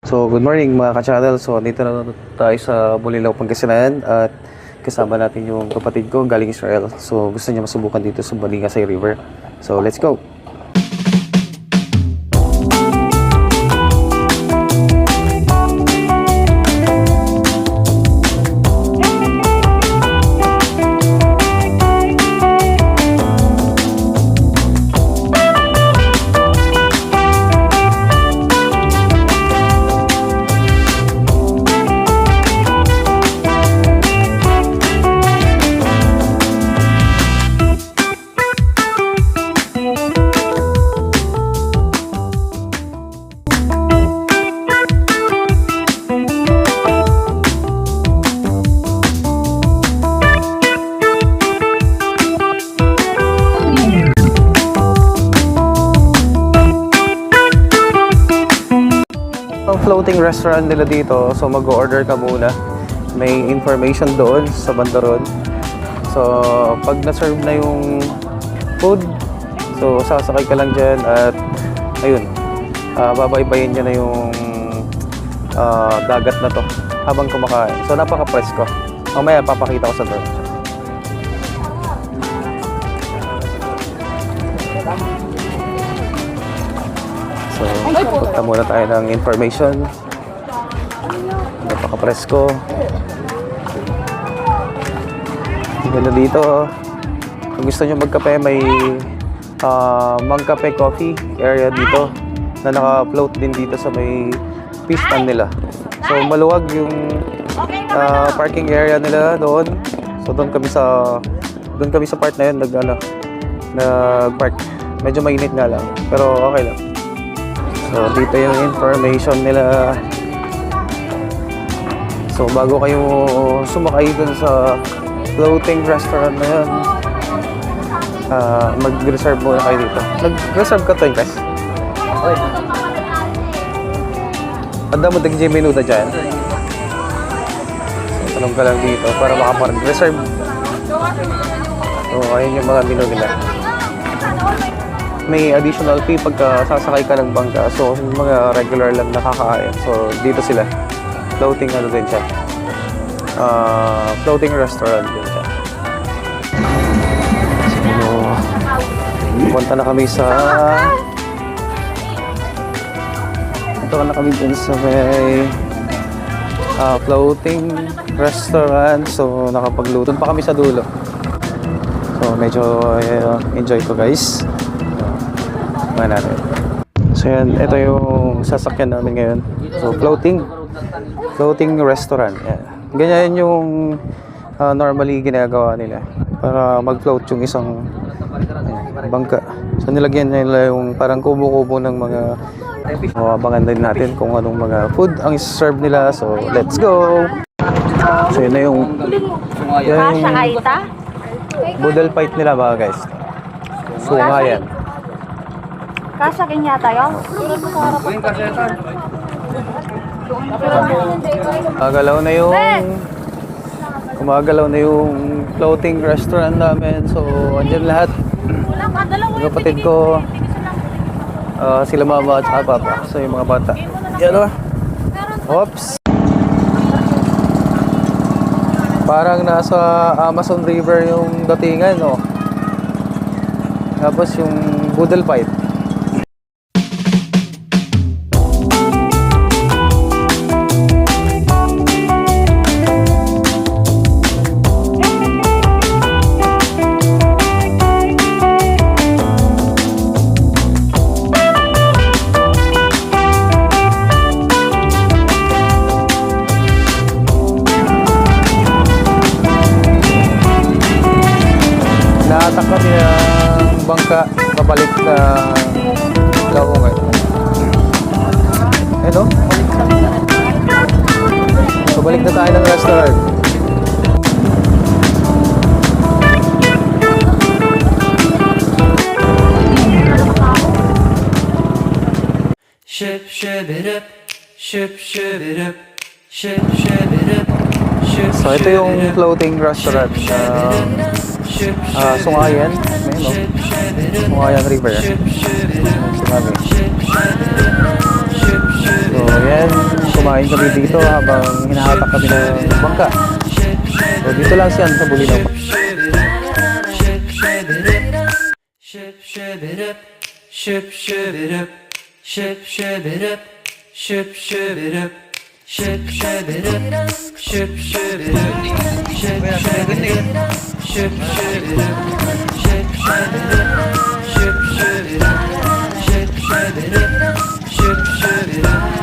So, good morning mga ka-channel. So, dito na tayo sa Bulilao, Pangasinan at kasama natin yung kapatid ko galing Israel. So, gusto niya masubukan dito sa Balingasay River. So, let's go! Ang floating restaurant nila dito, so mag-order ka muna. May information doon sa banda ron. So, pag na-serve na yung food, so sasakay ka lang dyan at ayun, babaybayin nyo na yung dagat na to habang kumakain. So, napaka-presko. Mamaya papakita ko sa door. So, punta muna tayo ng information. Napaka-presko. Ganda dito. Kung gusto nyo magkape, may Mang Cafe Coffee area dito na naka-float din dito sa may fish stand nila. So, maluwag yung parking area nila doon. So, doon kami sa part na yun nag-park. Medyo mainit nga lang, pero okay lang. So, dito yung information nila. So, bago kayo sumakay dun sa floating restaurant na yun, mag-reserve muna kayo dito. Nag-reserve ka to, guys? Okay. Anda mo daging minuta dyan. So, tanong ka lang dito para makapag-reserve. So, ayun yung mga menu nila. May additional fee pagka sasakay ka ng bangka. So, mga regular lang nakakain. So, dito sila. Floating ano din siya. Floating restaurant din siya. So, punta na kami sa... Punta na kami din sa may floating restaurant. So, nakapagluto pa kami sa dulo. So, medyo enjoy ko, guys. Natin. So yan, ito yung sasakyan namin ngayon. So floating restaurant. Yan. Ganyan yung normally ginagawa nila para mag-float yung isang bangka. So nilagyan nila yung parang kubo-kubo ng mga abangan din natin kung anong mga food ang serve nila. So let's go! So yun na yung budal fight nila mga guys. Sungayan. Kasakin yata yun. Gumagalaw na yung floating restaurant namin. So, andyan lahat. Yung kapatid ko, sila mama at papa. So, yung mga bata. Yan o. Oops. Parang nasa Amazon River yung datingan, no? Tapos yung Boodle Fight. Naatak kami ng bangka pabalik na Laungan. Ano? Pabalik na tayo ng restaurant. Ship, ship it up, ship, ship it up, ship, ship it up, ship. So ito yung floating restaurant na Sungayan, no? Sungayan River. Sinabi. So yan. kumain kami dito habang hinahatak kami ng bangka. So, dito lang siya sa Bulinaw. Ship ship it up, ship ship it up, ship ship it up, ship ship it up, ship ship it up, ship ship it up, ship ship it up, ship ship it up, ship ship it up, ship ship it up, ship ship it up, ship ship it up.